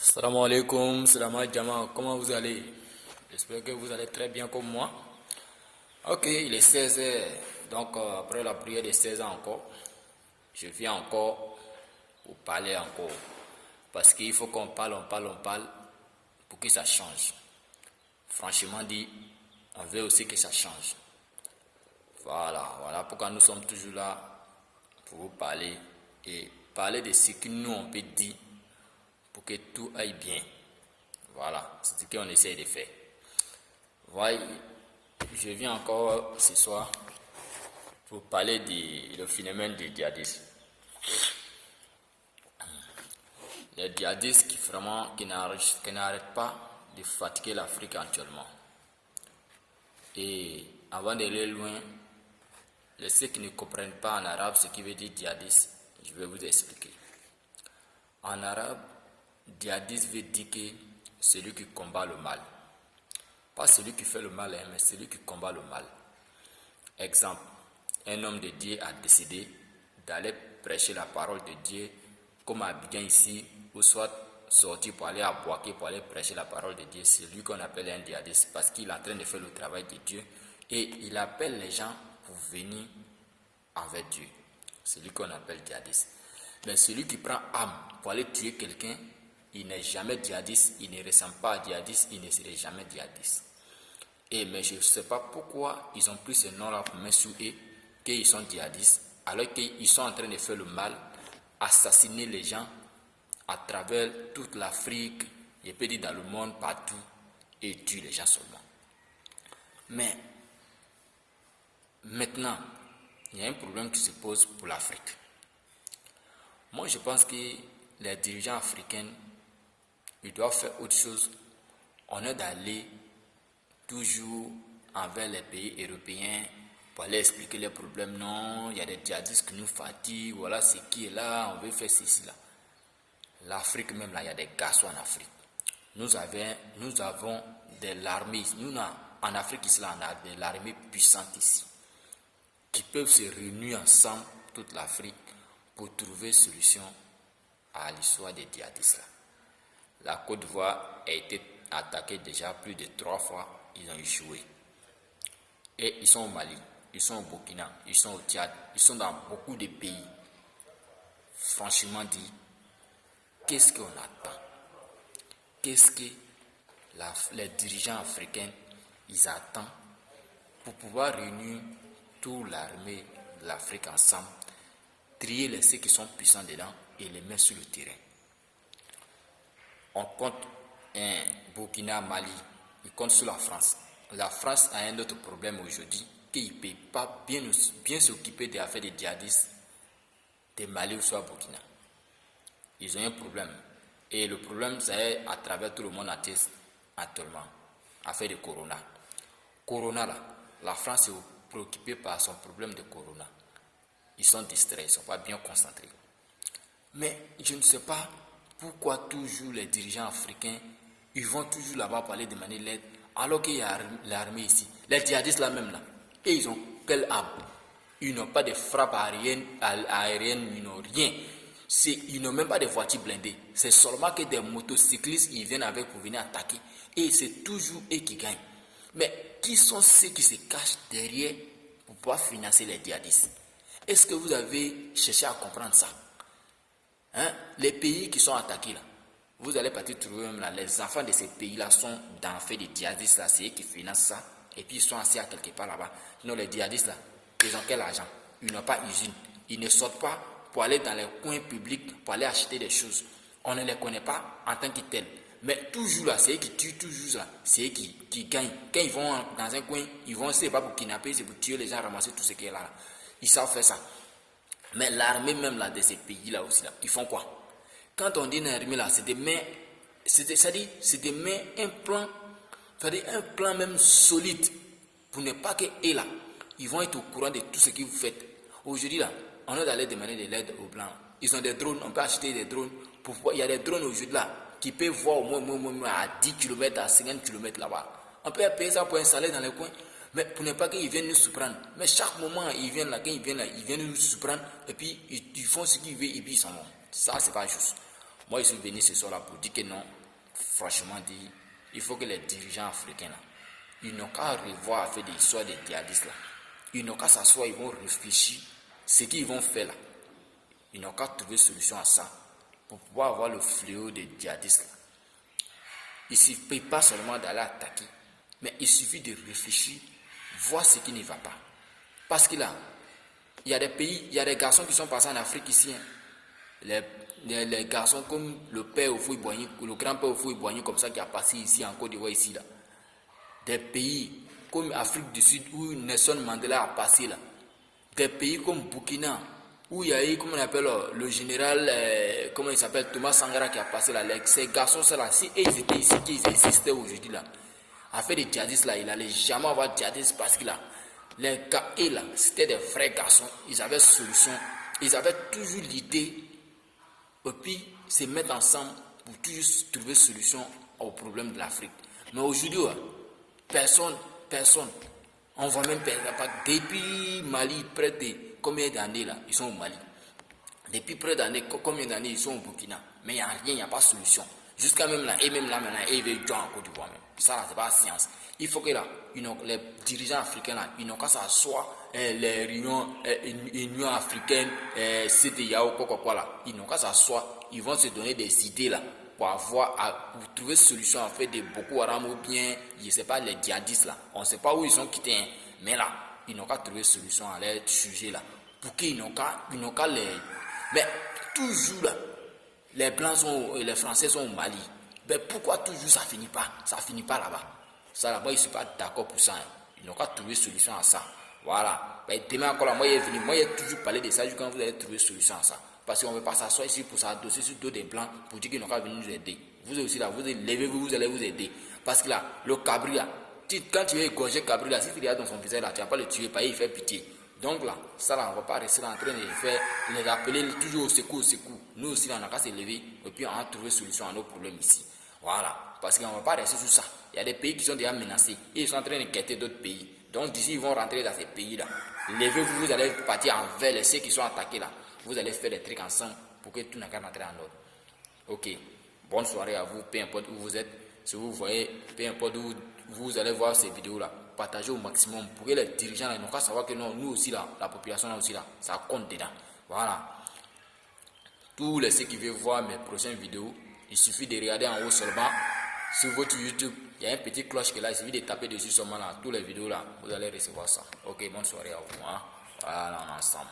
Salam alaikum, salam alaikum, comment vous allez? J'espère que vous allez très bien comme moi. Ok, il est 16 heures, donc après la prière de 16 ans encore, je viens encore pour parler encore. Parce qu'il faut qu'on parle, on parle pour que ça change. Franchement dit, on veut aussi que ça change. Voilà pourquoi nous sommes toujours là pour vous parler et parler de ce que nous on peut dire pour que tout aille bien. Voilà, c'est ce qu'on essaie de faire. Voyez, je viens encore ce soir pour parler du phénomène du djihadisme. Les djihadistes qui n'arrêtent pas de fatiguer l'Afrique actuellement. Et avant d'aller loin, ceux qui ne comprennent pas en arabe ce qui veut dire djihadiste, je vais vous expliquer. En arabe, djihadiste veut dire que celui qui combat le mal. Pas celui qui fait le mal, mais celui qui combat le mal. Exemple, un homme de Dieu a décidé d'aller prêcher la parole de Dieu comme Abidjan ici, ou soit sortir pour aller à Boaké pour aller prêcher la parole de Dieu. C'est lui qu'on appelle un djihadiste parce qu'il est en train de faire le travail de Dieu et il appelle les gens pour venir avec Dieu. C'est lui qu'on appelle djihadiste. Mais celui qui prend arme pour aller tuer quelqu'un, il n'est jamais djihadiste, il ne ressemble pas à djihadiste, il ne serait jamais djihadiste. Mais je ne sais pas pourquoi ils ont pris ce nom-là pour mettre sur eux, qu'ils sont djihadistes, alors qu'ils sont en train de faire le mal, assassiner les gens à travers toute l'Afrique, je peux dire dans le monde, partout, et tuer les gens seulement. Mais maintenant, il y a un problème qui se pose pour l'Afrique. Moi, je pense que les dirigeants africains, ils doivent faire autre chose. On est d'aller toujours envers les pays européens pour aller expliquer les problèmes. Non, il y a des djihadistes qui nous fatiguent, voilà ce qui est là, on veut faire ceci là. L'Afrique même là, il y a des garçons en Afrique. Nous avons de l'armée. En Afrique ici, on a de l'armée puissante ici, qui peuvent se réunir ensemble, toute l'Afrique, pour trouver solution à l'histoire des djihadistes là. La Côte d'Ivoire a été attaquée déjà plus de 3 fois, ils ont échoué. Et ils sont au Mali, ils sont au Burkina, ils sont au Tchad, ils sont dans beaucoup de pays. Franchement dit, qu'est-ce qu'on attend? Qu'est-ce que les dirigeants africains ils attendent pour pouvoir réunir toute l'armée de l'Afrique ensemble, trier ceux qui sont puissants dedans et les mettre sur le terrain? On compte un Burkina, Mali, il compte sur la France. La France a un autre problème aujourd'hui, qu'il ne peut pas bien s'occuper des affaires des djihadistes de Mali ou soit Burkina. Ils ont un problème. Et le problème, c'est à travers tout le monde actuellement. Affaire de Corona. Corona, là, la France est préoccupée par son problème de Corona. Ils sont distraits, ils ne sont pas bien concentrés. Mais je ne sais pas pourquoi toujours les dirigeants africains, ils vont toujours là-bas pour aller demander l'aide, alors qu'il y a l'armée ici. Les djihadistes là même là, et ils ont quelle arme? Ils n'ont pas de frappe aérienne, ils n'ont rien. Ils n'ont même pas de voitures blindées. C'est seulement que des motocyclistes, ils viennent avec pour venir attaquer. Et c'est toujours eux qui gagnent. Mais qui sont ceux qui se cachent derrière pour pouvoir financer les djihadistes? Est-ce que vous avez cherché à comprendre ça? Les pays qui sont attaqués là, vous allez partir trouver même là, les enfants de ces pays-là sont dans fait des djihadistes là, c'est eux qui financent ça, et puis ils sont assis à quelque part là-bas. Non, les djihadistes là, ils ont quel argent? Ils n'ont pas usine, ils ne sortent pas pour aller dans les coins publics, pour aller acheter des choses. On ne les connaît pas en tant que tels. Mais toujours là, c'est eux qui tuent, toujours là, c'est eux qui gagnent. Quand ils vont dans un coin, ils vont, c'est pas pour kidnapper, c'est pour tuer les gens, ramasser tout ce qui est là. Ils savent faire ça. Mais l'armée même là de ces pays-là aussi, là, ils font quoi? Quand on dit une armée là, c'est de mettre un plan, c'est-à-dire un plan même solide pour ne pas que eux là, ils vont être au courant de tout ce que vous faites. Aujourd'hui là, on est allé demander de l'aide aux blancs. Ils ont des drones, on peut acheter des drones. Il y a des drones aujourd'hui là qui peuvent voir au moins à 10 km, à 50 km là-bas. On peut payer ça pour installer dans les coins. Mais pour ne pas qu'ils viennent nous surprendre. Mais chaque moment, ils viennent là, quand ils viennent là, ils viennent nous surprendre. Et puis, ils font ce qu'ils veulent et puis ils s'en vont. Ça, c'est pas juste. Moi, je suis venu ce soir là pour dire que non, franchement dit, il faut que les dirigeants africains là, ils n'ont qu'à revoir faire des histoires des djihadistes là. Ils n'ont qu'à s'asseoir, ils vont réfléchir ce qu'ils vont faire là. Ils n'ont qu'à trouver solution à ça pour pouvoir avoir le fléau des djihadistes là. Il ne suffit pas seulement d'aller attaquer, mais il suffit de réfléchir, voir ce qui ne va pas. Parce que là, il y a des pays, il y a des garçons qui sont passés en Afrique ici. Les garçons comme le père Houphouët-Boigny, le grand-père Houphouët-Boigny comme ça qui a passé ici en Côte d'Ivoire ici là. Des pays comme Afrique du Sud où Nelson Mandela a passé là. Des pays comme Burkina où il y a eu, comment on appelle, le général, comment il s'appelle, Thomas Sankara qui a passé là. Ces garçons là, si ils étaient ici, qu'ils existaient aujourd'hui là, à faire des djihadistes là, il n'allait jamais avoir de djihadistes parce que là, les gars là, c'était des vrais garçons, ils avaient solution, ils avaient toujours l'idée, et puis se mettre ensemble pour toujours trouver solution aux problèmes de l'Afrique. Mais aujourd'hui, personne, on voit même pas, depuis Mali, près de combien d'années là, ils sont au Mali. Depuis près d'années, combien d'années ils sont au Burkina. Mais il n'y a rien, il n'y a pas de solution. Jusqu'à même là, et même là maintenant, ils veulent jouer en Côte d'Ivoire même. Ça là, c'est pas la science. Il faut que là, les dirigeants africains là, ils n'ont qu'à s'asseoir, les réunions, Union africaine, CEDEAO, quoi là, ils n'ont qu'à s'asseoir, ils vont se donner des idées là, pour trouver solution en fait de Boko Haram ou bien, je ne sais pas, les djihadistes là. On ne sait pas où ils sont quittés, hein, mais là, ils n'ont qu'à trouver solution à leur sujet là. Pour qu'ils n'ont qu'à les... Mais toujours là, les Blancs les Français sont au Mali. Mais pourquoi toujours ça finit pas là-bas? Ça là-bas, je ne suis pas d'accord pour ça. Hein. Ils n'ont qu'à trouver solution à ça. Voilà. Mais demain encore là, moi, j'ai toujours parlé de ça quand vous allez trouver solution à ça. Parce qu'on ne veut pas s'asseoir ici pour s'adosser sur dos des Blancs pour dire qu'ils n'ont qu'à venir nous aider. Vous aussi là, vous levez-vous, vous allez vous aider. Parce que là, le cabri là, quand tu veux égorger cabri là, si tu regardes dans son visage là, tu ne vas pas le tuer, parce qu'il fait pitié. Donc là, ça là, on ne va pas rester en train de les rappeler toujours au secours. Nous aussi là, on n'a qu'à se lever et puis on va trouver solution à nos problèmes ici. Voilà. Parce qu'on ne va pas rester sur ça. Il y a des pays qui sont déjà menacés. Et ils sont en train de quitter d'autres pays. Donc d'ici, ils vont rentrer dans ces pays-là. Levez-vous, vous allez partir envers ceux qui sont attaqués là. Vous allez faire des trucs ensemble pour que tout n'a qu'à rentrer en ordre. Ok. Bonne soirée à vous, peu importe où vous êtes. Si vous voyez, peu importe où vous allez voir ces vidéos-là. Partagez au maximum pour que les dirigeants n'ont qu'à savoir que non, nous aussi là, la population là aussi là, ça compte dedans. Voilà. Tous les ceux qui veulent voir mes prochaines vidéos, il suffit de regarder en haut seulement sur votre YouTube. Il y a un petit cloche qui est là, il suffit de taper dessus seulement là. Toutes les vidéos là, vous allez recevoir ça. Ok, bonne soirée à vous. Hein? Voilà, on est ensemble.